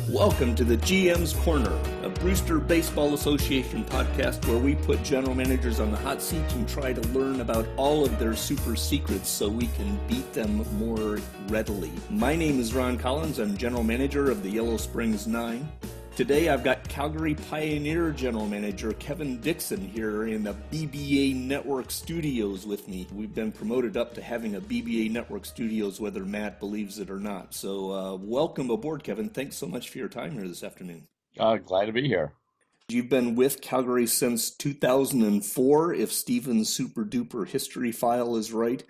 Welcome to the GMs Corner, a Brewster Baseball Association podcast where we put general managers on the hot seat and try to learn about all of their super secrets so we can beat them more readily. My name is Ron Collins. I'm general manager of the Yellow Springs 9. Today I've got Calgary Pioneer general manager Kevin Dickson here in the BBA Network studios with me. We've been promoted up to having a BBA Network studios whether Matt believes it or not. So welcome aboard, Kevin. Thanks so much for your time here this afternoon. Glad to be here. You've been with Calgary since 2004, if Steven's super duper history file is right.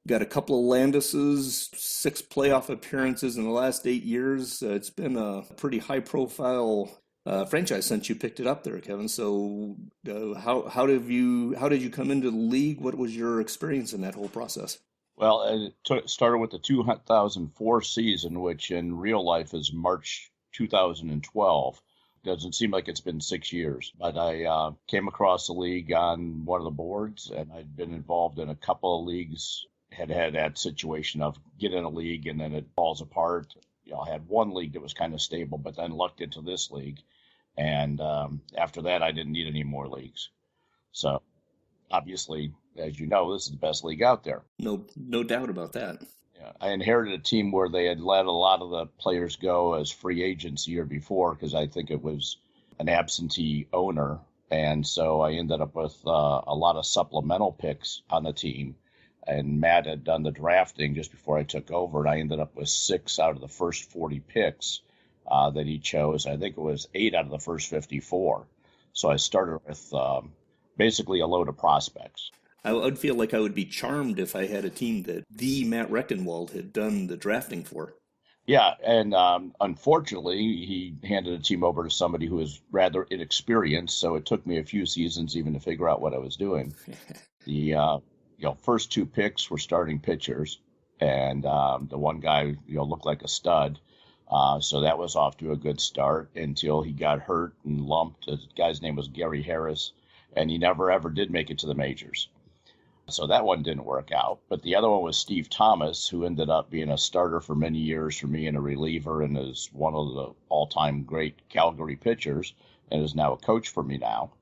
Got a couple of Landises, 6 playoff appearances in the last 8 years. It's been a pretty high-profile franchise since you picked it up there, Kevin. So, how did you come into the league? What was your experience in that whole process? Well, it started with the 2004 season, which in real life is March 2012. Doesn't seem like it's been 6 years, but I came across the league on one of the boards, and I'd been involved in a couple of leagues. Had that situation of get in a league and then it falls apart. I had one league that was kind of stable, but then lucked into this league. And after that, I didn't need any more leagues. So obviously, as you know, this is the best league out there. No doubt about that. Yeah, I inherited a team where they had let a lot of the players go as free agents the year before because I think it was an absentee owner. And so I ended up with a lot of supplemental picks on the team. And Matt had done the drafting just before I took over, and I ended up with 6 out of the first 40 picks that he chose. I think it was 8 out of the first 54. So I started with basically a load of prospects. I would feel like I would be charmed if I had a team that the Matt Reckenwald had done the drafting for. Yeah, and unfortunately, he handed a team over to somebody who was rather inexperienced, so it took me a few seasons even to figure out what I was doing. The first 2 picks were starting pitchers, and the one guy, looked like a stud. So that was off to a good start until he got hurt and lumped. The guy's name was Gary Harris, and he never ever did make it to the majors. So that one didn't work out. But the other one was Steve Thomas, who ended up being a starter for many years for me and a reliever and is one of the all-time great Calgary pitchers and is now a coach for me now.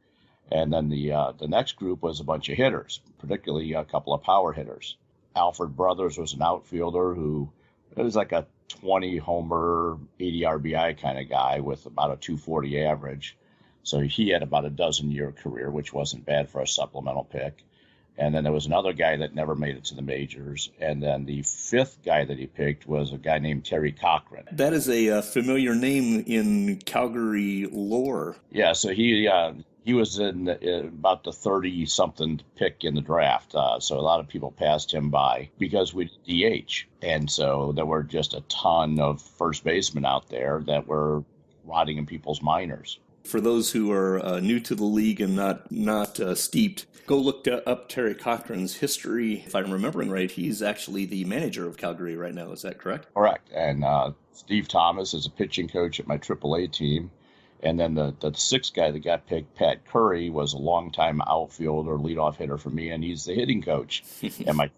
And then the next group was a bunch of hitters, particularly a couple of power hitters. Alfred Brothers was an outfielder who was like a 20-homer, 80 RBI kind of guy with about a 240 average. So he had about a dozen-year career, which wasn't bad for a supplemental pick. And then there was another guy that never made it to the majors. And then the 5th guy that he picked was a guy named Terry Cochrane. That is a familiar name in Calgary lore. Yeah, so he was in about the 30-something pick in the draft. So a lot of people passed him by because we did DH. And so there were just a ton of first basemen out there that were rotting in people's minors. For those who are new to the league and not steeped, go look up Terry Cochrane's history. If I'm remembering right, he's actually the manager of Calgary right now. Is that correct? Correct. And Steve Thomas is a pitching coach at my AAA team. And then the 6th guy that got picked, Pat Curry, was a longtime outfielder, leadoff hitter for me, and he's the hitting coach at my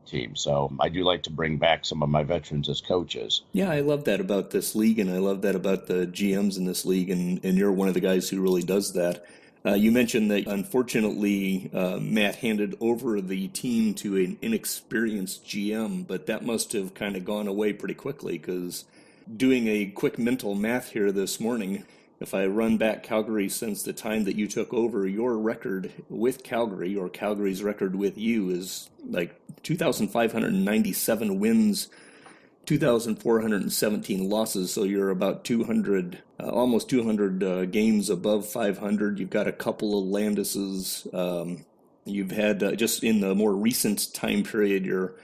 team. So I do like to bring back some of my veterans as coaches. Yeah, I love that about this league, and I love that about the GMs in this league, and you're one of the guys who really does that. You mentioned that, unfortunately, Matt handed over the team to an inexperienced GM, but that must have kind of gone away pretty quickly, because doing a quick mental math here this morning, if I run back Calgary since the time that you took over, your record with Calgary, or Calgary's record with you, is like 2,597 wins, 2,417 losses. So you're about 200, almost 200 games above 500. You've got a couple of Landises. You've had, just in the more recent time period, you're,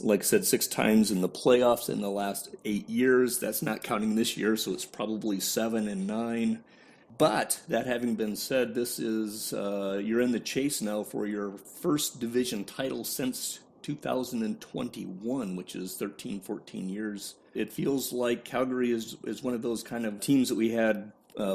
like I said, 6 times in the playoffs in the last 8 years. That's not counting this year, so it's probably 7 and 9. But that having been said, this is you're in the chase now for your first division title since 2021, which is 13, 14 years. It feels like Calgary is one of those kind of teams that we had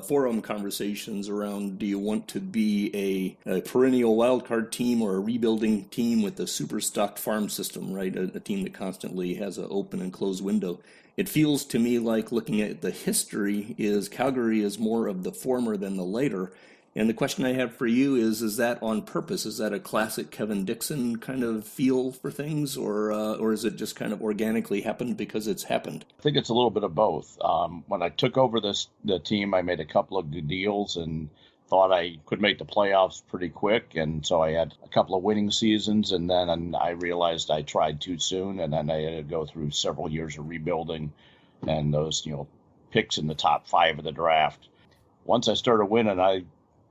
forum conversations around, do you want to be a perennial wildcard team or a rebuilding team with a super stocked farm system, right? A team that constantly has an open and closed window. It feels to me like, looking at the history, is Calgary is more of the former than the later. And the question I have for you is that on purpose? Is that a classic Kevin Dickson kind of feel for things, or is it just kind of organically happened because it's happened? I think it's a little bit of both. When I took over the team, I made a couple of good deals and thought I could make the playoffs pretty quick. And so I had a couple of winning seasons, and then I realized I tried too soon, and then I had to go through several years of rebuilding and those, picks in the top 5 of the draft. Once I started winning, I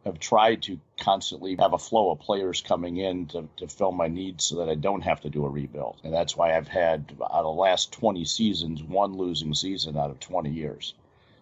have tried to constantly have a flow of players coming in to fill my needs so that I don't have to do a rebuild. And that's why I've had, out of the last 20 seasons, 1 losing season out of 20 years.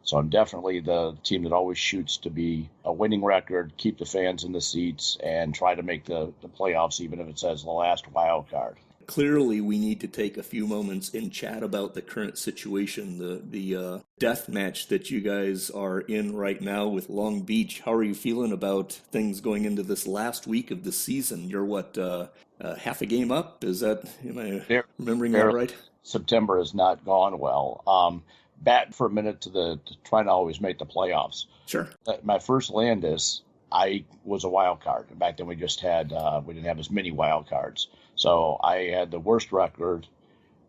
So I'm definitely the team that always shoots to be a winning record, keep the fans in the seats, and try to make the playoffs, even if it's as the last wild card. Clearly, we need to take a few moments and chat about the current situation, the death match that you guys are in right now with Long Beach. How are you feeling about things going into this last week of the season? You're half a game up? Am I remembering that right? September has not gone well. Back for a minute to trying to always make the playoffs. Sure. My first Landis, I was a wild card. Back then we just had, we didn't have as many wild cards. So I had the worst record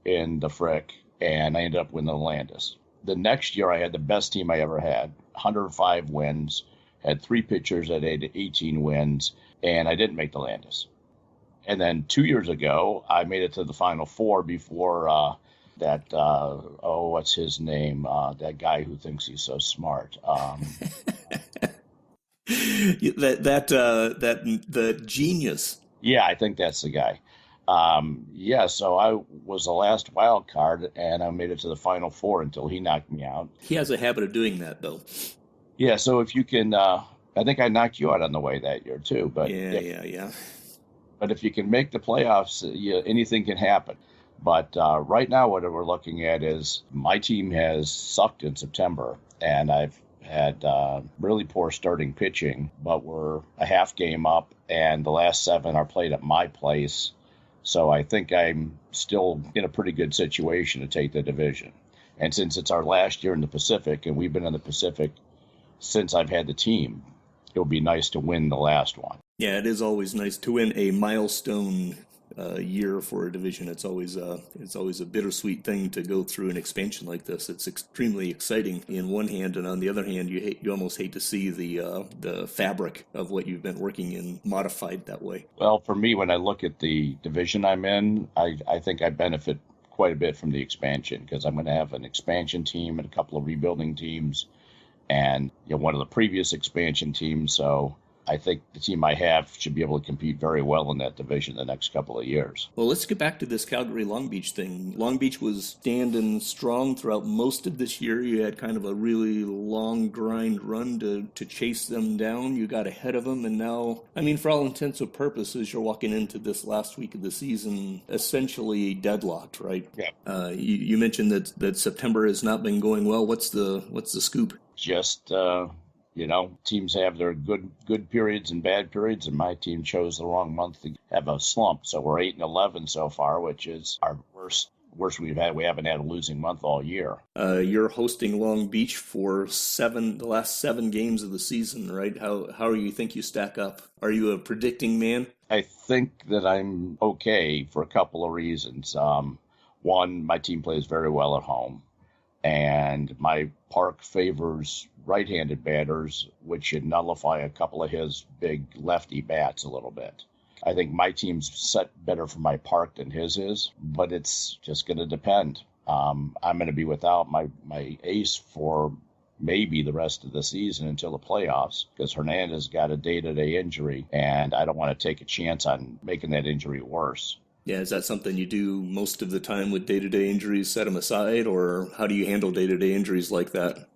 in the Frick, and I ended up winning the Landis. The next year I had the best team I ever had, 105 wins, had 3 pitchers that had 18 wins, and I didn't make the Landis. And then 2 years ago, I made it to the Final Four before what's his name? That guy who thinks he's so smart. The genius. Yeah, I think that's the guy. So I was the last wild card, and I made it to the Final Four until he knocked me out. He has a habit of doing that, though. Yeah, so if you can, I think I knocked you out on the way that year, too. But yeah. But if you can make the playoffs, anything can happen. But right now, what we're looking at is my team has sucked in September, and I've had really poor starting pitching, but we're a half game up, and the last 7 are played at my place. So I think I'm still in a pretty good situation to take the division. And since it's our last year in the Pacific, and we've been in the Pacific since I've had the team, it'll be nice to win the last one. Yeah, it is always nice to win a milestone year for a division. It's always a bittersweet thing to go through an expansion like this. It's extremely exciting in one hand, and on the other hand, you almost hate to see the fabric of what you've been working in modified that way. Well, for me, when I look at the division I'm in, I think I benefit quite a bit from the expansion, because I'm going to have an expansion team and a couple of rebuilding teams, and one of the previous expansion teams. So I think the team I have should be able to compete very well in that division the next couple of years. Well, let's get back to this Calgary-Long Beach thing. Long Beach was standing strong throughout most of this year. You had kind of a really long grind run to chase them down. You got ahead of them, and now, for all intents and purposes, you're walking into this last week of the season essentially deadlocked, right? Yeah. You mentioned that September has not been going well. What's the scoop? Just teams have their good periods and bad periods, and my team chose the wrong month to have a slump. So we're 8-11 so far, which is our worst we've had. We haven't had a losing month all year. You're hosting Long Beach for the last 7 games of the season, right? How do you think you stack up? Are you a predicting man? I think that I'm okay for a couple of reasons. One, my team plays very well at home, and my park favors right-handed batters, which should nullify a couple of his big lefty bats a little bit. I think my team's set better for my park than his is, but it's just going to depend. I'm going to be without my ace for maybe the rest of the season until the playoffs, because Hernandez got a day-to-day injury, and I don't want to take a chance on making that injury worse. Yeah, is that something you do most of the time with day-to-day injuries, set them aside, or how do you handle day-to-day injuries like that?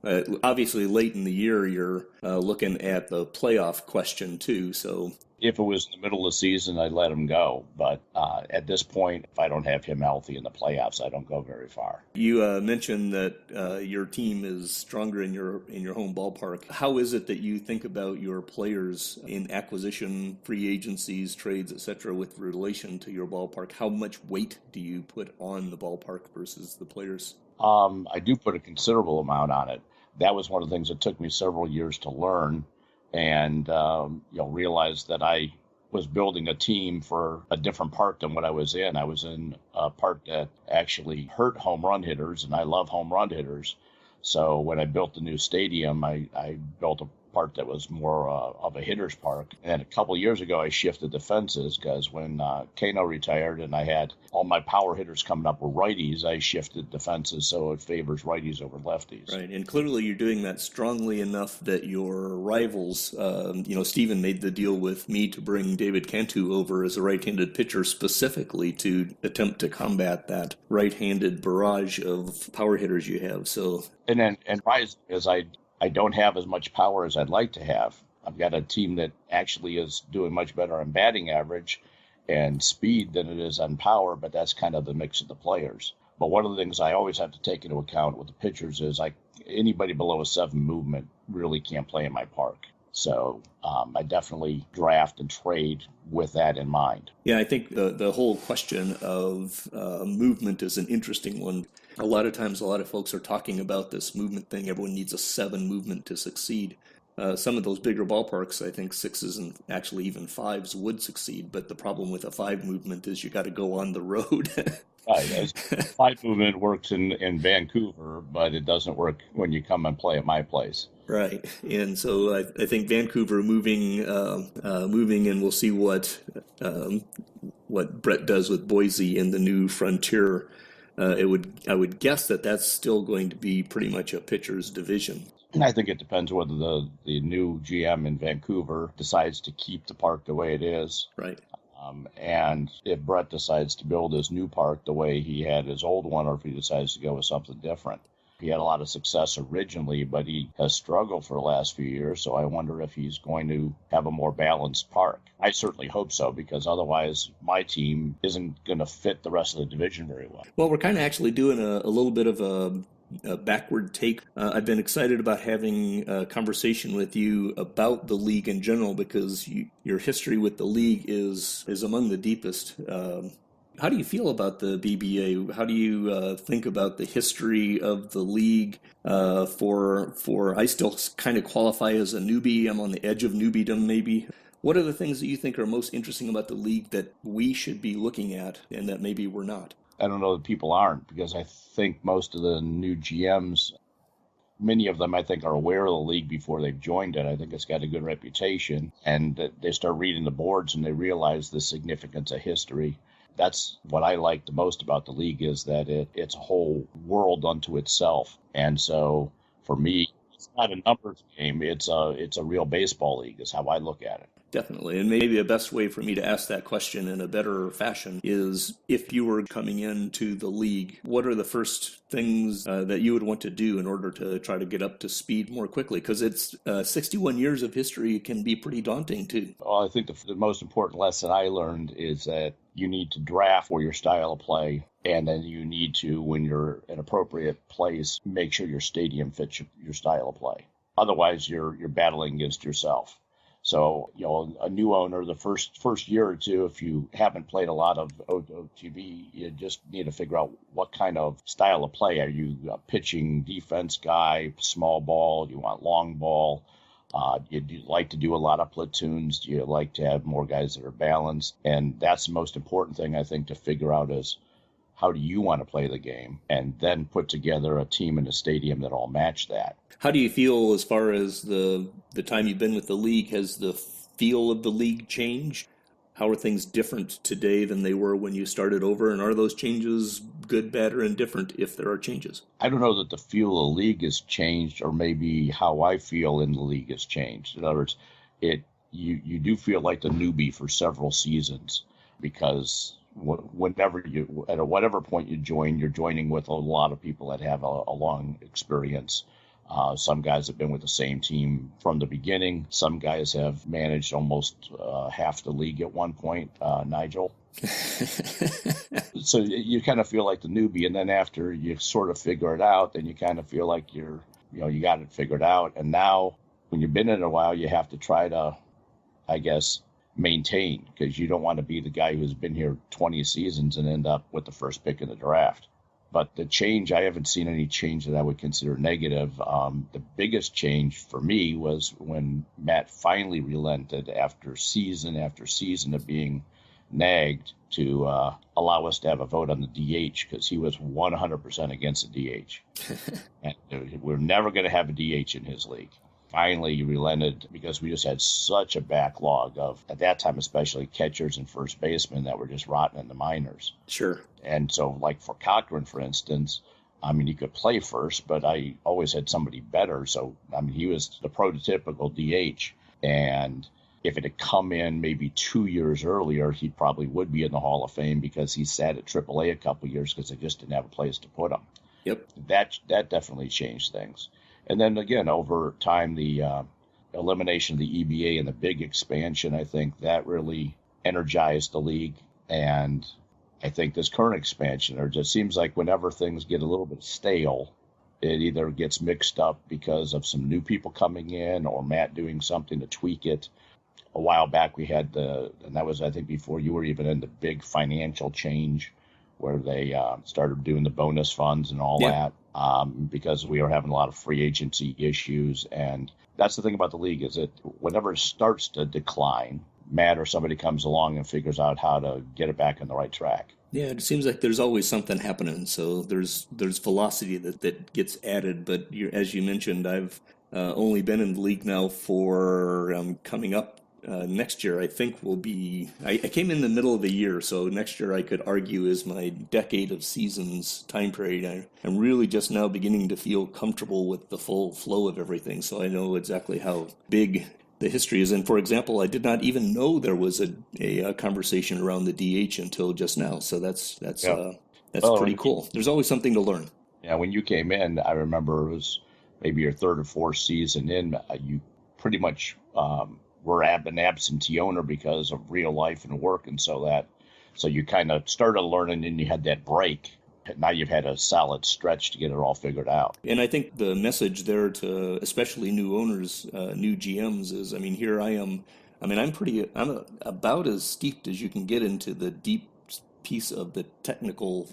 Obviously, late in the year, you're looking at the playoff question, too, so... If it was the middle of the season, I'd let him go. But at this point, if I don't have him healthy in the playoffs, I don't go very far. You mentioned that your team is stronger in your home ballpark. How is it that you think about your players in acquisition, free agencies, trades, etc., with relation to your ballpark? How much weight do you put on the ballpark versus the players? I do put a considerable amount on it. That was one of the things that took me several years to learn, and realize that I was building a team for a different park than what I was in. I was in a park that actually hurt home run hitters, and I love home run hitters. So when I built the new stadium, I built a park that was more of a hitter's park. And a couple of years ago, I shifted the fences because when Kano retired and I had all my power hitters coming up were righties, I shifted the fences so it favors righties over lefties. Right, and clearly you're doing that strongly enough that your rivals, Stephen made the deal with me to bring David Cantu over as a right-handed pitcher specifically to attempt to combat that right-handed barrage of power hitters you have. So, and rise is I don't have as much power as I'd like to have. I've got a team that actually is doing much better on batting average and speed than it is on power, but that's kind of the mix of the players. But one of the things I always have to take into account with the pitchers is anybody below a 7 movement really can't play in my park. So I definitely draft and trade with that in mind. Yeah, I think the whole question of movement is an interesting one. A lot of times, a lot of folks are talking about this movement thing. Everyone needs a 7 movement to succeed. Some of those bigger ballparks, I think 6s and actually even 5s would succeed. But the problem with a 5 movement is you got to go on the road. Right. 5 movement works in Vancouver, but it doesn't work when you come and play at my place. Right, and so I think Vancouver moving, and we'll see what Brett does with Boise in the new Frontier. I would guess that that's still going to be pretty much a pitcher's division. And I think it depends whether the new GM in Vancouver decides to keep the park the way it is. Right. And if Brett decides to build his new park the way he had his old one, or if he decides to go with something different. He had a lot of success originally, but he has struggled for the last few years, so I wonder if he's going to have a more balanced park. I certainly hope so, because otherwise my team isn't going to fit the rest of the division very well. Well, we're kind of actually doing a little bit of a backward take. I've been excited about having a conversation with you about the league in general, because your history with the league is among the deepest. How do you feel about the BBA? How do you think about the history of the league? I still kind of qualify as a newbie. I'm on the edge of newbiedom, maybe. What are the things that you think are most interesting about the league that we should be looking at and that maybe we're not? I don't know that people aren't, because I think most of the new GMs, many of them, I think, are aware of the league before they've joined it. I think it's got a good reputation, and they start reading the boards and they realize the significance of history. That's what I like the most about the league, is that it's a whole world unto itself. And so for me, it's not a numbers game. It's a real baseball league is how I look at it. Definitely. And maybe the best way for me to ask that question in a better fashion is, if you were coming into the league, what are the first things that you would want to do in order to try to get up to speed more quickly? Because it's 61 years of history can be pretty daunting, too. Well, I think the most important lesson I learned is that you need to draft for your style of play, and then you need to, when you're in an appropriate place, make sure your stadium fits your style of play. Otherwise, you're battling against yourself. So, a new owner, the first year or two, if you haven't played a lot of OTB, you just need to figure out what kind of style of play. Are you a pitching defense guy, small ball? Do you want long ball? Do you like to do a lot of platoons? Do you like to have more guys that are balanced? And that's the most important thing, I think, to figure out is, how do you want to play the game? And then put together a team in a stadium that all match that. How do you feel as far as the time you've been with the league? Has the feel of the league changed? How are things different today than they were when you started over? And are those changes good, bad, or indifferent if there are changes? I don't know that the feel of the league has changed, or maybe how I feel in the league has changed. In other words, you do feel like the newbie for several seasons, because whenever at whatever point you join, you're joining with a lot of people that have a long experience. Some guys have been with the same team from the beginning. Some guys have managed almost half the league at one point, Nigel. So you kind of feel like the newbie, and then after you sort of figure it out, then you kind of feel like you got it figured out. And now when you've been in it a while, you have to try to, I guess, maintain, because you don't want to be the guy who's been here 20 seasons and end up with the first pick in the draft. But the change, I haven't seen any change that I would consider negative. The biggest change for me was when Matt finally relented after season of being nagged to allow us to have a vote on the DH, because he was 100% against the DH. And we're never going to have a DH in his league. Finally, he relented because we just had such a backlog of, at that time especially, catchers and first basemen that were just rotting in the minors. Sure. And so, like for Cochrane, for instance, I mean, he could play first, but I always had somebody better. So, I mean, he was the prototypical DH. And if it had come in maybe 2 years earlier, he probably would be in the Hall of Fame, because he sat at AAA a couple of years because they just didn't have a place to put him. Yep. That definitely changed things. And then again, over time, the elimination of the EBA and the big expansion, I think that really energized the league. And I think this current expansion, or just seems like whenever things get a little bit stale, it either gets mixed up because of some new people coming in or Matt doing something to tweak it. A while back, we had and that was, I think, before you were even in, the big financial change where they started doing the bonus funds and all that, because we were having a lot of free agency issues. And that's the thing about the league, is that whenever it starts to decline, Matt or somebody comes along and figures out how to get it back on the right track. Yeah, it seems like there's always something happening. So there's velocity that gets added. But as you mentioned, I've only been in the league now for coming up. Next year, I think, will be... I came in the middle of the year, so next year I could argue is my decade of seasons time period. I'm really just now beginning to feel comfortable with the full flow of everything, so I know exactly how big the history is. And for example, I did not even know there was a conversation around the DH until just now, so that's pretty cool. There's always something to learn. Yeah, when you came in, I remember it was maybe your third or fourth season in, you pretty much... were an absentee owner because of real life and work, and so you kind of started learning, and you had that break. Now you've had a solid stretch to get it all figured out. And I think the message there to especially new owners, new GMs, is, I mean, here I am. I mean, I'm about as steeped as you can get into the deep piece of the technical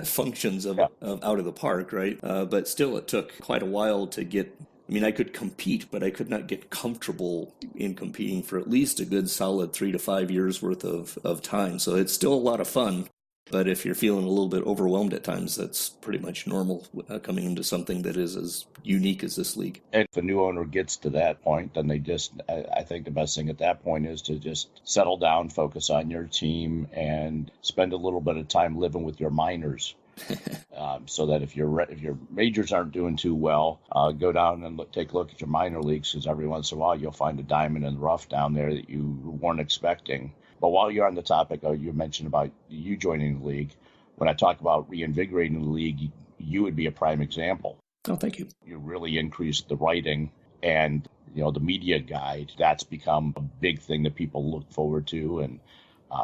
functions of out of the park, right? But still, it took quite a while to get. I mean, I could compete, but I could not get comfortable in competing for at least a good solid 3 to 5 years worth of time. So it's still a lot of fun. But if you're feeling a little bit overwhelmed at times, that's pretty much normal coming into something that is as unique as this league. And if a new owner gets to that point, then I think the best thing at that point is to just settle down, focus on your team, and spend a little bit of time living with your minors. So that if your majors aren't doing too well, go down and take a look at your minor leagues, because every once in a while you'll find a diamond in the rough down there that you weren't expecting. But while you're on the topic, you mentioned about you joining the league. When I talk about reinvigorating the league, you would be a prime example. Oh, thank you. You really increased the writing and the media guide. That's become a big thing that people look forward to and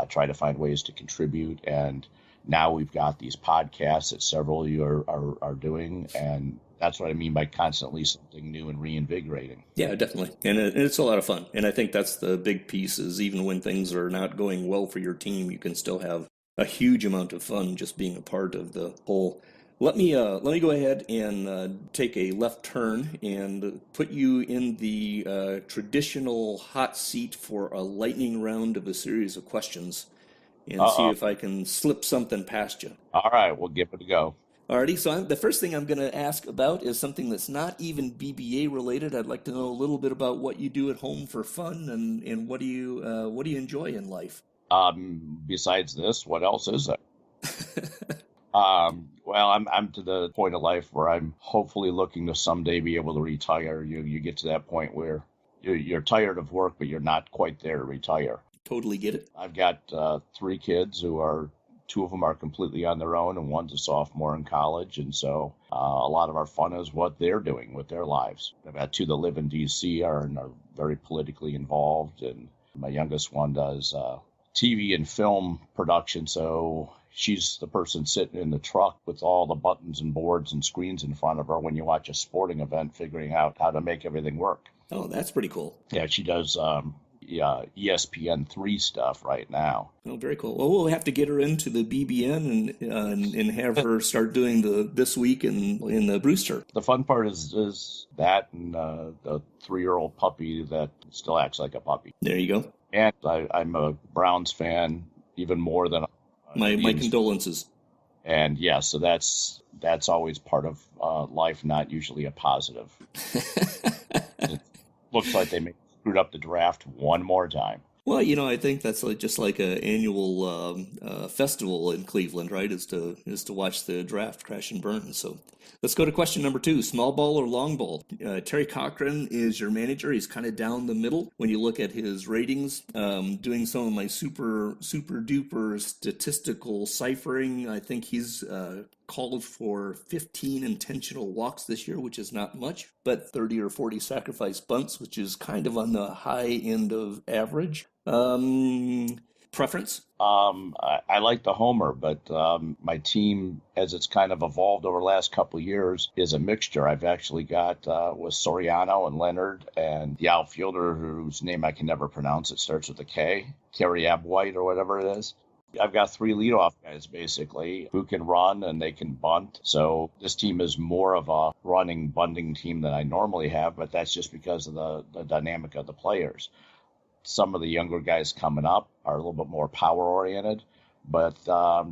try to find ways to contribute. And now we've got these podcasts that several of you are doing, and that's what I mean by constantly something new and reinvigorating. Yeah, definitely. And it's a lot of fun. And I think that's the big piece, is even when things are not going well for your team, you can still have a huge amount of fun just being a part of the whole. Let me go ahead and take a left turn and put you in the traditional hot seat for a lightning round of a series of questions. And see if I can slip something past you. All right, we'll give it a go. Alrighty, so the first thing I'm going to ask about is something that's not even BBA related. I'd like to know a little bit about what you do at home for fun, and what do you enjoy in life? Besides this, what else is there? Well, I'm to the point of life where I'm hopefully looking to someday be able to retire. You get to that point where you're tired of work, but you're not quite there to retire. Totally get it. I've got 3 kids who are 2 of them are completely on their own, and one's a sophomore in college. And so a lot of our fun is what they're doing with their lives. I've got 2 that live in D.C. and are very politically involved, and my youngest one does TV and film production, so she's the person sitting in the truck with all the buttons and boards and screens in front of her when you watch a sporting event, figuring out how to make everything work. Oh, that's pretty cool. Yeah, she does ESPN3 stuff right now. Oh, very cool. Well, we'll have to get her into the BBN and have her start doing the This Week in the Brewster. The fun part is that and the 3-year-old puppy that still acts like a puppy. There you go. And I'm a Browns fan even more than my condolences. And yeah, so that's always part of life, not usually a positive. It looks like they screwed up the draft one more time. Well, I think that's just like an annual festival in Cleveland, right? Is to watch the draft crash and burn. So let's go to question number 2: small ball or long ball? Terry Cochrane is your manager. He's kind of down the middle when you look at his ratings. Doing some of my super duper statistical ciphering, I think he's called for 15 intentional walks this year, which is not much, but 30 or 40 sacrifice bunts, which is kind of on the high end of average. Preference? I like the homer, but my team, as it's kind of evolved over the last couple of years, is a mixture. I've actually got with Soriano and Leonard and the outfielder whose name I can never pronounce. It starts with a K, Kerry Abwhite or whatever it is. I've got 3 leadoff guys, basically, who can run and they can bunt. So this team is more of a running, bunting team than I normally have, but that's just because of the dynamic of the players. Some of the younger guys coming up are a little bit more power-oriented, but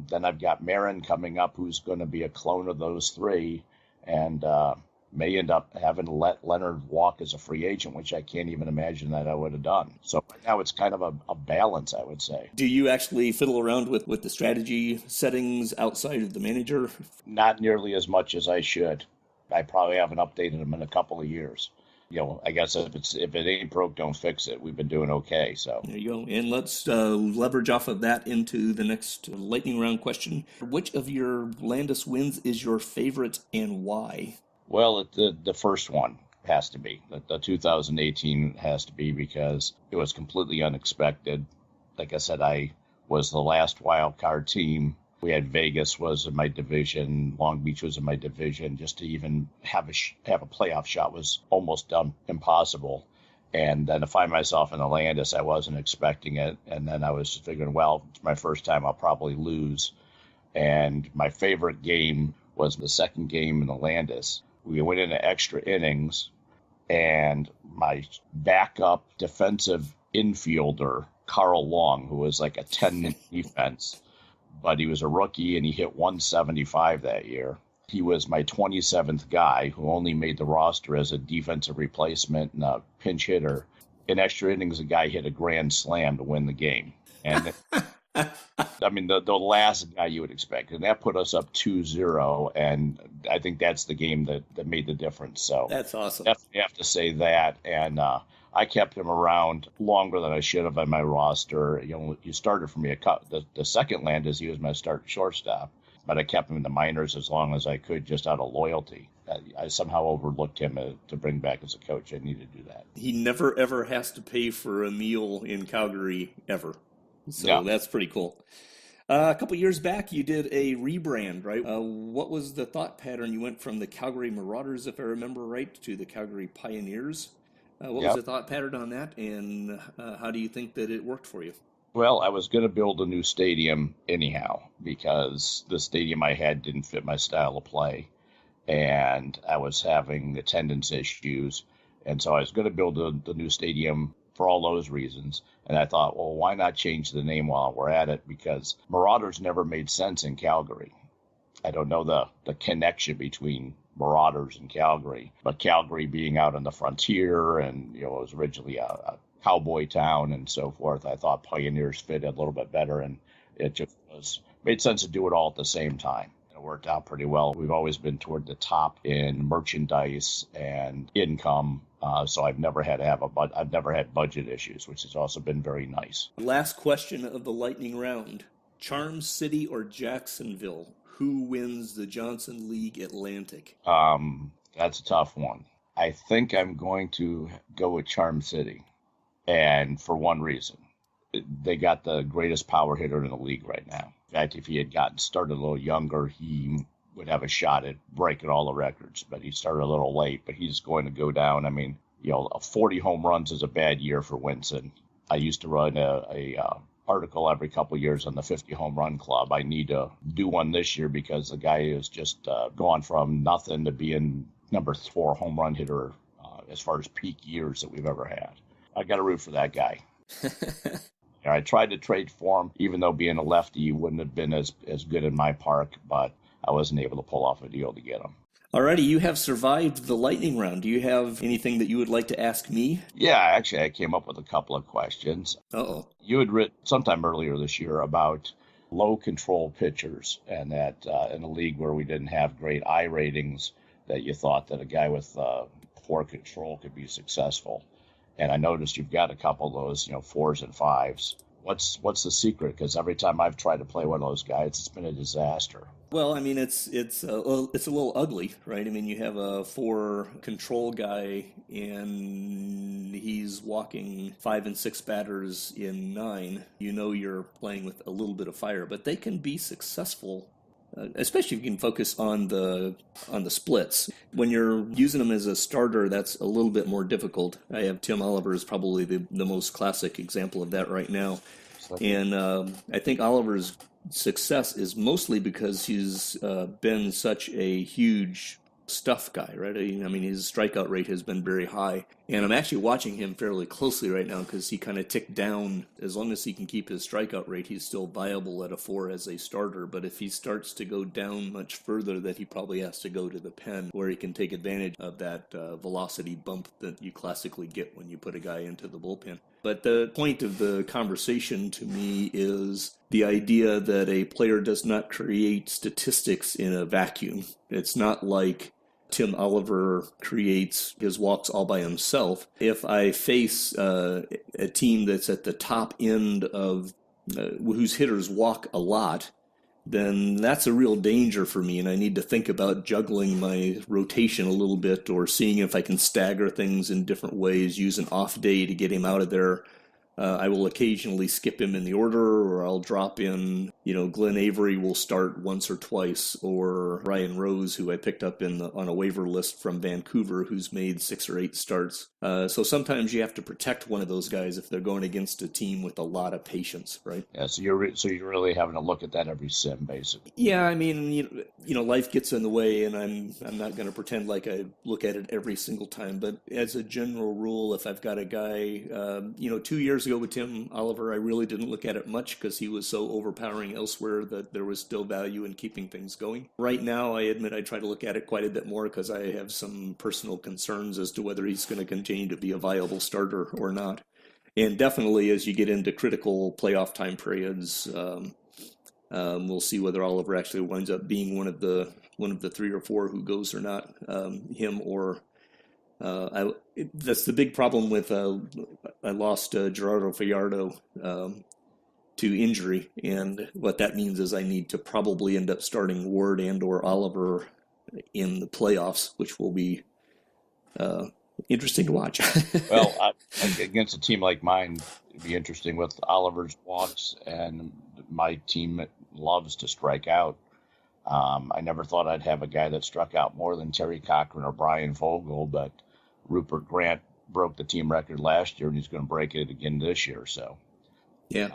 then I've got Marin coming up, who's going to be a clone of those 3, and may end up having to let Leonard walk as a free agent, which I can't even imagine that I would have done. So right now it's kind of a balance, I would say. Do you actually fiddle around with the strategy settings outside of the manager? Not nearly as much as I should. I probably haven't updated them in a couple of years. I guess if it ain't broke, don't fix it. We've been doing okay. So there you go. And let's leverage off of that into the next lightning round question. Which of your Landis wins is your favorite and why? Well, the first one has to be. The 2018 has to be because it was completely unexpected. Like I said, I was the last wild card team. We had Vegas was in my division, Long Beach was in my division. Just to even have a playoff shot was almost impossible. And then to find myself in the Landis, I wasn't expecting it. And then I was figuring, well, it's my first time, I'll probably lose. And my favorite game was the second game in the Landis. We went into extra innings, and my backup defensive infielder, Carl Long, who was like a 10-inch defense, but he was a rookie and he hit 175 that year. He was my 27th guy who only made the roster as a defensive replacement and a pinch hitter. In extra innings, the guy hit a grand slam to win the game. And I mean, the last guy you would expect. And that put us up 2-0. And I think that's the game that made the difference. So that's awesome. You have to say that. And I kept him around longer than I should have on my roster. You started for me the second Landis, he was my starting shortstop. But I kept him in the minors as long as I could, just out of loyalty. I somehow overlooked him to bring back as a coach. I needed to do that. He never, ever has to pay for a meal in Calgary, ever. So yeah. That's pretty cool. A couple years back, you did a rebrand, right? What was the thought pattern? You went from the Calgary Marauders, if I remember right, to the Calgary Pioneers. What was the thought pattern on that, and how do you think that it worked for you? Well, I was going to build a new stadium anyhow, because the stadium I had didn't fit my style of play, and I was having attendance issues, and so I was going to build the new stadium for all those reasons. And I thought, well, why not change the name while we're at it? Because Marauders never made sense in Calgary. I don't know the connection between Marauders and Calgary, but Calgary being out on the frontier and, it was originally a cowboy town and so forth, I thought Pioneers fit a little bit better, and it just made sense to do it all at the same time. It worked out pretty well. We've always been toward the top in merchandise and income. So I've never had budget issues, which has also been very nice. Last question of the lightning round. Charm City or Jacksonville? Who wins the Johnson League Atlantic? That's a tough one. I think I'm going to go with Charm City, and for one reason. They got the greatest power hitter in the league right now. In fact, if he had gotten started a little younger, he would have a shot at breaking all the records, but he started a little late, but he's going to go down. I mean, 40 home runs is a bad year for Winston. I used to run a article every couple of years on the 50 home run club. I need to do one this year because the guy is just gone from nothing to being number 4 home run hitter as far as peak years that we've ever had. I got to root for that guy. I tried to trade for him, even though being a lefty, he wouldn't have been as good in my park, but I wasn't able to pull off a deal to get him. Alrighty, you have survived the lightning round. Do you have anything that you would like to ask me? Yeah, actually, I came up with a couple of questions. Uh-oh. You had written sometime earlier this year about low control pitchers, and that in a league where we didn't have great I ratings, that you thought that a guy with poor control could be successful. And I noticed you've got a couple of those, 4s and 5s. What's the secret? Because every time I've tried to play one of those guys, it's been a disaster. Well, I mean, it's a little ugly, right? I mean, you have a 4 control guy, and he's walking 5 and 6 batters in 9. You're playing with a little bit of fire, but they can be successful. Especially if you can focus on the splits. When you're using them as a starter, that's a little bit more difficult. I have Tim Oliver is probably the most classic example of that right now. And I think Oliver's success is mostly because he's been such a huge stuff guy, right? I mean, his strikeout rate has been very high. And I'm actually watching him fairly closely right now because he kind of ticked down. As long as he can keep his strikeout rate, he's still viable at a 4 as a starter. But if he starts to go down much further, that he probably has to go to the pen where he can take advantage of that velocity bump that you classically get when you put a guy into the bullpen. But the point of the conversation to me is the idea that a player does not create statistics in a vacuum. It's not like Tim Oliver creates his walks all by himself. If I face a team that's at the top end of whose hitters walk a lot, then that's a real danger for me, and I need to think about juggling my rotation a little bit or seeing if I can stagger things in different ways, use an off day to get him out of there. I will occasionally skip him in the order, or I'll drop in, Glenn Avery will start once or twice, or Ryan Rose, who I picked up on a waiver list from Vancouver, who's made 6 or 8 starts. So sometimes you have to protect one of those guys if they're going against a team with a lot of patience, right? Yeah, so you're really having to look at that every sim, basically. Yeah, I mean, life gets in the way, and I'm not going to pretend like I look at it every single time. But as a general rule, if I've got a guy, 2 years ago with Tim Oliver, I really didn't look at it much because he was so overpowering elsewhere that there was still value in keeping things going. Right now, I admit I try to look at it quite a bit more because I have some personal concerns as to whether he's going to continue to be a viable starter or not. And definitely, as you get into critical playoff time periods, we'll see whether Oliver actually winds up being one of the 3 or 4 who goes or not, him or. That's the big problem with I lost Gerardo Fajardo to injury, and what that means is I need to probably end up starting Ward and or Oliver in the playoffs, which will be interesting to watch. Well, against a team like mine, it'd be interesting with Oliver's walks, and my team loves to strike out. I never thought I'd have a guy that struck out more than Terry Cochrane or Brian Vogel, but Rupert Grant broke the team record last year, and he's going to break it again this year. So, yeah.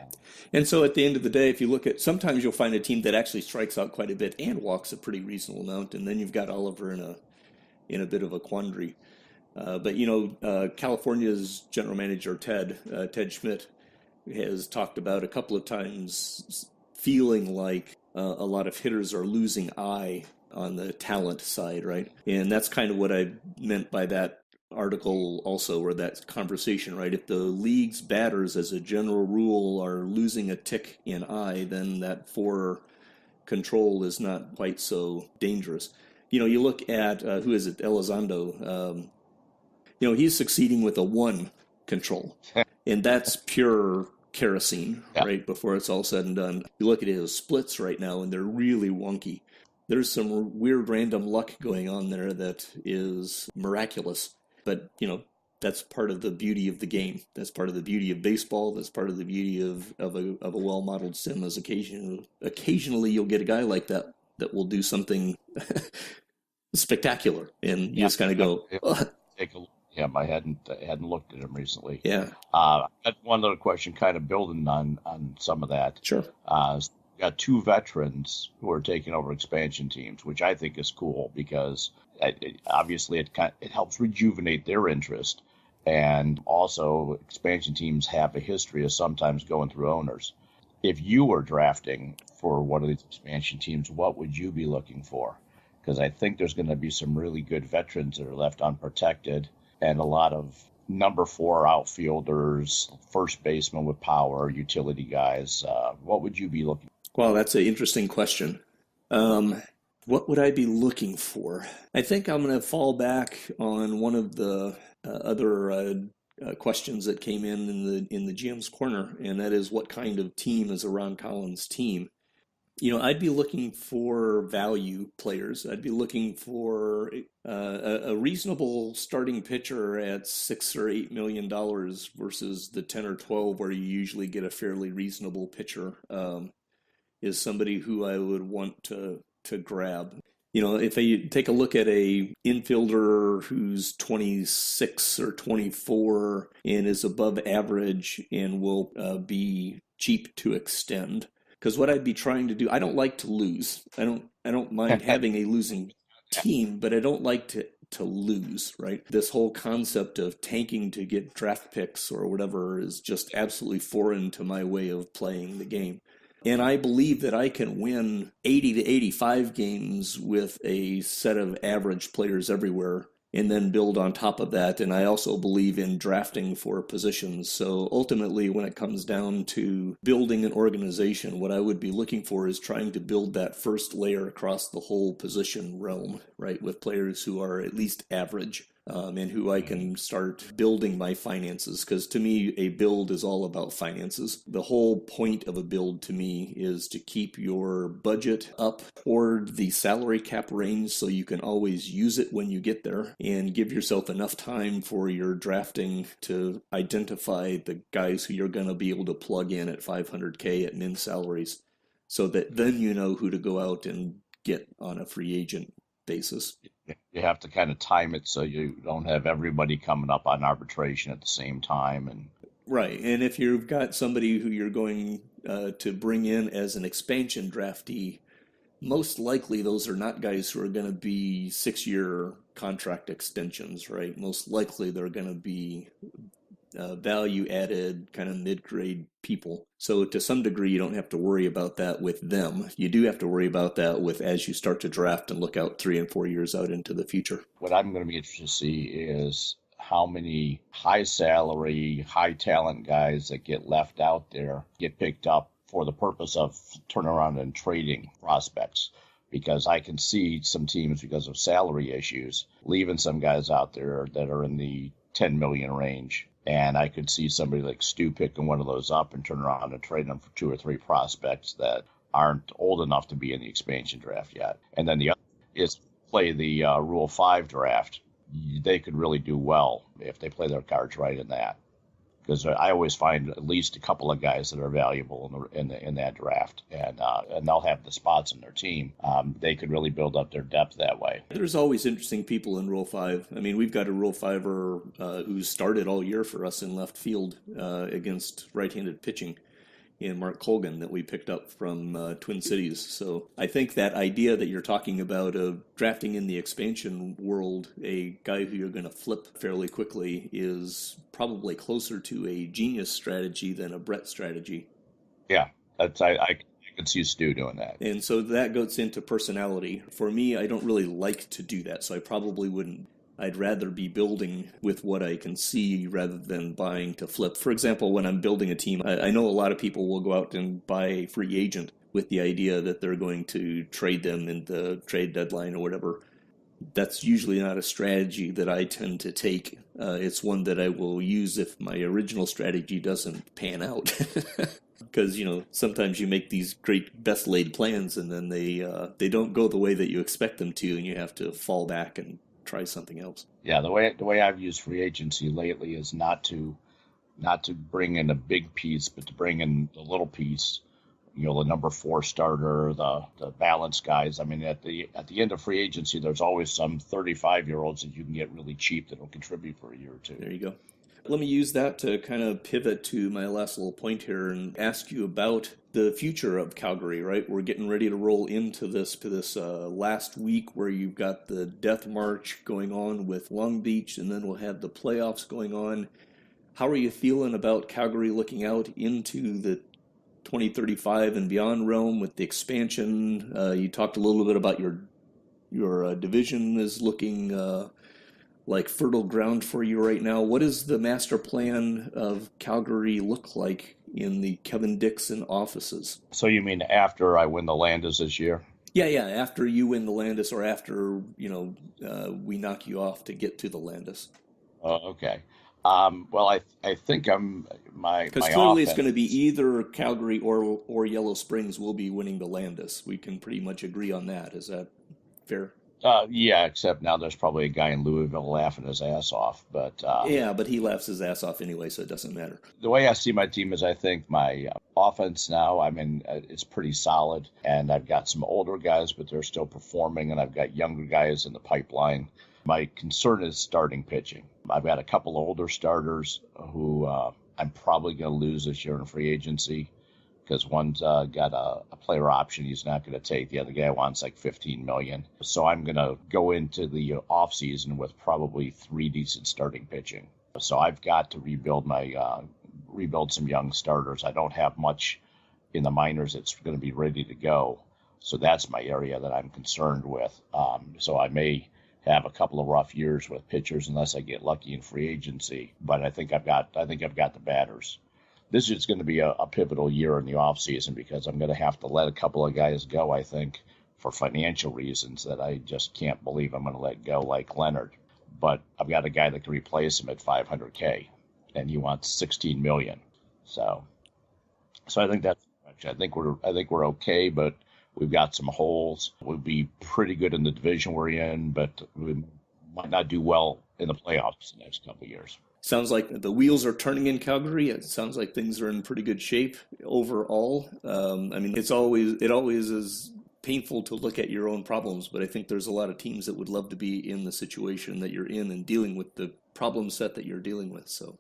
And so at the end of the day, if you look at, sometimes you'll find a team that actually strikes out quite a bit and walks a pretty reasonable amount, and then you've got Oliver in a bit of a quandary. But California's general manager Ted Schmidt has talked about a couple of times feeling like a lot of hitters are losing eye on the talent side, right? And that's kind of what I meant by that article also, or that conversation, right? If the league's batters as a general rule are losing a tick in eye, then that 4 control is not quite so dangerous. You look at, who is it, Elizondo, he's succeeding with a 1 control, and that's pure kerosene, Yeah. right, before it's all said and done. You look at his splits right now, and they're really wonky. There's some weird random luck going on there that is miraculous. But, that's part of the beauty of the game. That's part of the beauty of baseball. That's part of the beauty of a well-modeled sim is occasionally you'll get a guy like that will do something spectacular. And you just kind of go, oh. Take a look at him. I hadn't looked at him recently. Yeah. I had one other question kind of building on some of that. Sure. We got two veterans who are taking over expansion teams, which I think is cool because obviously it helps rejuvenate their interest. And also, expansion teams have a history of sometimes going through owners. If you were drafting for one of these expansion teams, what would you be looking for? Because I think there's going to be some really good veterans that are left unprotected and a lot of number 4 outfielders, first baseman with power, utility guys. What would you be looking for? Well, that's an interesting question. What would I be looking for? I think I'm going to fall back on one of the other questions that came in the GM's Corner, and that is what kind of team is a Ron Collins team? I'd be looking for value players. I'd be looking for a reasonable starting pitcher at $6 or $8 million versus the 10 or 12 where you usually get a fairly reasonable pitcher. Is somebody who I would want to grab. If I take a look at a infielder who's 26 or 24 and is above average and will be cheap to extend, because what I'd be trying to do, I don't like to lose. I don't mind having a losing team, but I don't like to lose, right? This whole concept of tanking to get draft picks or whatever is just absolutely foreign to my way of playing the game. And I believe that I can win 80 to 85 games with a set of average players everywhere and then build on top of that. And I also believe in drafting for positions. So ultimately, when it comes down to building an organization, what I would be looking for is trying to build that first layer across the whole position realm, right, with players who are at least average. And who I can start building my finances. Because to me, a build is all about finances. The whole point of a build to me is to keep your budget up toward the salary cap range so you can always use it when you get there and give yourself enough time for your drafting to identify the guys who you're going to be able to plug in at $500K at min salaries so that then you know who to go out and get on a free agent basis. You have to kind of time it so you don't have everybody coming up on arbitration at the same time. And right. And if you've got somebody who you're going to bring in as an expansion draftee, most likely those are not guys who are going to be 6-year contract extensions, right? Most likely they're going to be value added kind of mid-grade people. So to some degree, you don't have to worry about that with them. You do have to worry about that with as you start to draft and look out 3 and 4 years out into the future. What I'm going to be interested to see is how many high salary, high talent guys that get left out there get picked up for the purpose of turning around and trading prospects. Because I can see some teams, because of salary issues, leaving some guys out there that are in the 10 million range. And I could see somebody like Stu picking one of those up and turn around and trade them for 2 or 3 prospects that aren't old enough to be in the expansion draft yet. And then the other is play the Rule 5 draft. They could really do well if they play their cards right in that. Because I always find at least a couple of guys that are valuable in that draft, and they'll have the spots in their team. They could really build up their depth that way. There's always interesting people in Rule 5. I mean, we've got a Rule 5er who started all year for us in left field against right-handed pitching in Mark Colgan that we picked up from Twin Cities. So I think that idea that you're talking about of drafting in the expansion world a guy who you're going to flip fairly quickly is probably closer to a genius strategy than a Brett strategy. Yeah, I could see Stu doing that. And so that goes into personality. For me, I don't really like to do that, so I probably wouldn't. I'd rather be building with what I can see rather than buying to flip. For example, when I'm building a team, I know a lot of people will go out and buy a free agent with the idea that they're going to trade them in the trade deadline or whatever. That's usually not a strategy that I tend to take. It's one that I will use if my original strategy doesn't pan out. Because sometimes you make these great best laid plans and then they don't go the way that you expect them to, and you have to fall back and try something else. Yeah, the way I've used free agency lately is not to bring in a big piece, but to bring in the little piece. The number 4 starter, the balance guys. I mean, at the end of free agency, there's always some 35-year-olds that you can get really cheap that will contribute for a year or two. There you go. Let me use that to kind of pivot to my last little point here and ask you about the future of Calgary, right? We're getting ready to roll into this last week where you've got the death march going on with Long Beach, and then we'll have the playoffs going on. How are you feeling about Calgary looking out into the 2035 and beyond realm with the expansion? You talked a little bit about your division is looking like fertile ground for you right now. What does the master plan of Calgary look like in the Kevin Dickson offices? So you mean after I win the Landis this year? Yeah. After you win the Landis, or after we knock you off to get to the Landis. Oh, okay. Well, I think my because clearly offense, it's going to be either Calgary or Yellow Springs will be winning the Landis. We can pretty much agree on that. Is that fair? Yeah, except now there's probably a guy in Louisville laughing his ass off. But yeah, but he laughs his ass off anyway, so it doesn't matter. The way I see my team is I think my offense now, it's pretty solid, and I've got some older guys, but they're still performing, and I've got younger guys in the pipeline. My concern is starting pitching. I've got a couple of older starters who I'm probably going to lose this year in free agency, because one's got a player option he's not going to take. The other guy wants like $15 million. So I'm going to go into the off season with probably 3 decent starting pitching. So I've got to rebuild some young starters. I don't have much in the minors that's going to be ready to go. So that's my area that I'm concerned with. So I may have a couple of rough years with pitchers unless I get lucky in free agency. But I think I've got the batters. This is going to be a pivotal year in the offseason because I'm going to have to let a couple of guys go, I think, for financial reasons that I just can't believe I'm going to let go, like Leonard. But I've got a guy that can replace him at $500K, and he wants $16 million. So I think I think we're okay, but we've got some holes. We'll be pretty good in the division we're in, but we might not do well in the playoffs the next couple of years. Sounds like the wheels are turning in Calgary. It sounds like things are in pretty good shape overall. It always is painful to look at your own problems, but I think there's a lot of teams that would love to be in the situation that you're in and dealing with the problem set that you're dealing with. So,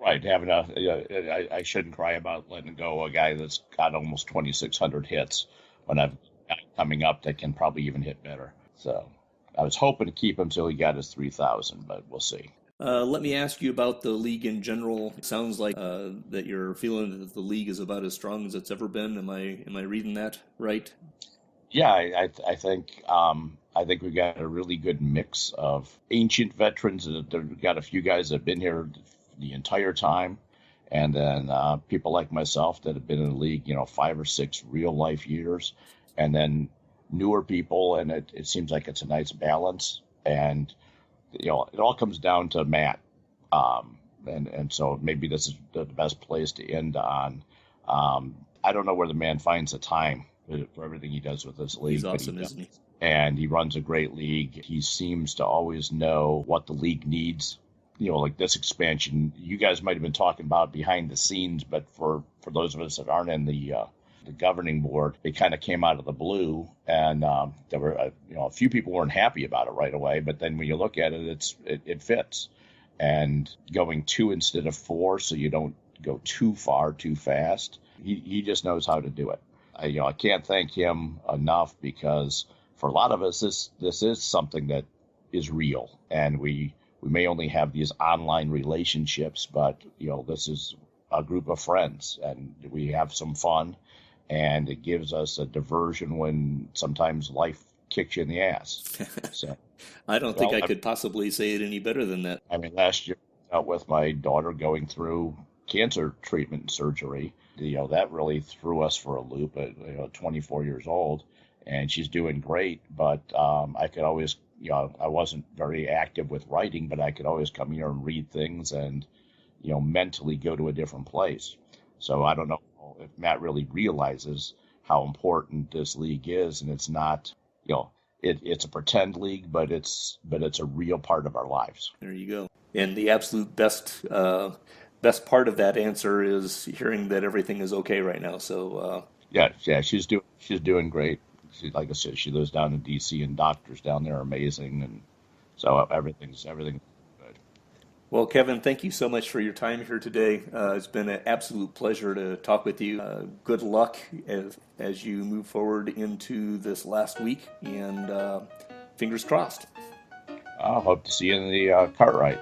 right, I shouldn't cry about letting go a guy that's got almost 2,600 hits when I've got coming up that can probably even hit better. So I was hoping to keep him till he got his 3,000, but we'll see. Let me ask you about the league in general. It sounds like that you're feeling that the league is about as strong as it's ever been. Am I reading that right? Yeah, I think we've got a really good mix of ancient veterans. We've got a few guys that have been here the entire time, and then people like myself that have been in the league, 5 or 6 real life years, and then newer people, and it seems like it's a nice balance. And it all comes down to Matt, and so maybe this is the best place to end on. I don't know where the man finds the time for everything he does with this league. He's awesome, isn't he? And he runs a great league. He seems to always know what the league needs. Like this expansion, you guys might have been talking about behind the scenes, but for those of us that aren't in the governing board, it kind of came out of the blue, and there were a few people weren't happy about it right away. But then when you look at it, it fits, and going 2 instead of 4, so you don't go too far too fast. He just knows how to do it. I can't thank him enough, because for a lot of us, this is something that is real, and we may only have these online relationships, but this is a group of friends, and we have some fun. And it gives us a diversion when sometimes life kicks you in the ass. So, I don't think I could possibly say it any better than that. Last year I dealt with my daughter going through cancer treatment and surgery. That really threw us for a loop at 24 years old, and she's doing great. But I could always I wasn't very active with writing, but I could always come here and read things and, mentally go to a different place. So I don't know if Matt really realizes how important this league is, and it's not, it's a pretend league, but it's a real part of our lives. There you go. And the absolute best part of that answer is hearing that everything is okay right now. So yeah, she's doing great. Like I said, she lives down in DC, and doctors down there are amazing, and so everything's good. Well, Kevin, thank you so much for your time here today. It's been an absolute pleasure to talk with you. Good luck as you move forward into this last week, and fingers crossed. I hope to see you in the Cartwright.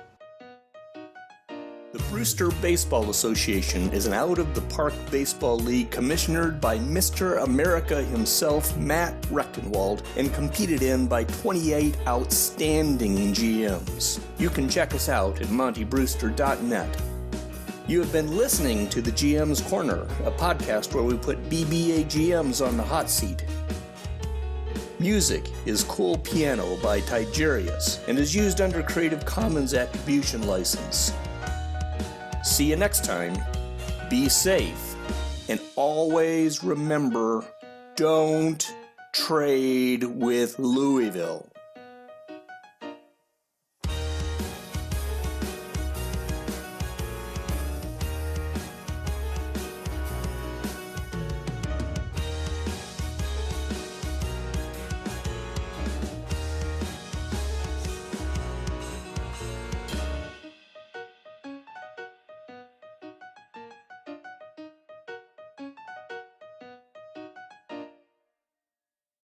The Brewster Baseball Association is an out-of-the-park baseball league commissionered by Mr. America himself, Matt Rechtenwald, and competed in by 28 outstanding GMs. You can check us out at montybrewster.net. You have been listening to the GMs Corner, a podcast where we put BBA GMs on the hot seat. Music is Cool Piano by Tigerius and is used under Creative Commons Attribution License. See you next time. Be safe. And always remember, don't trade with Louisville.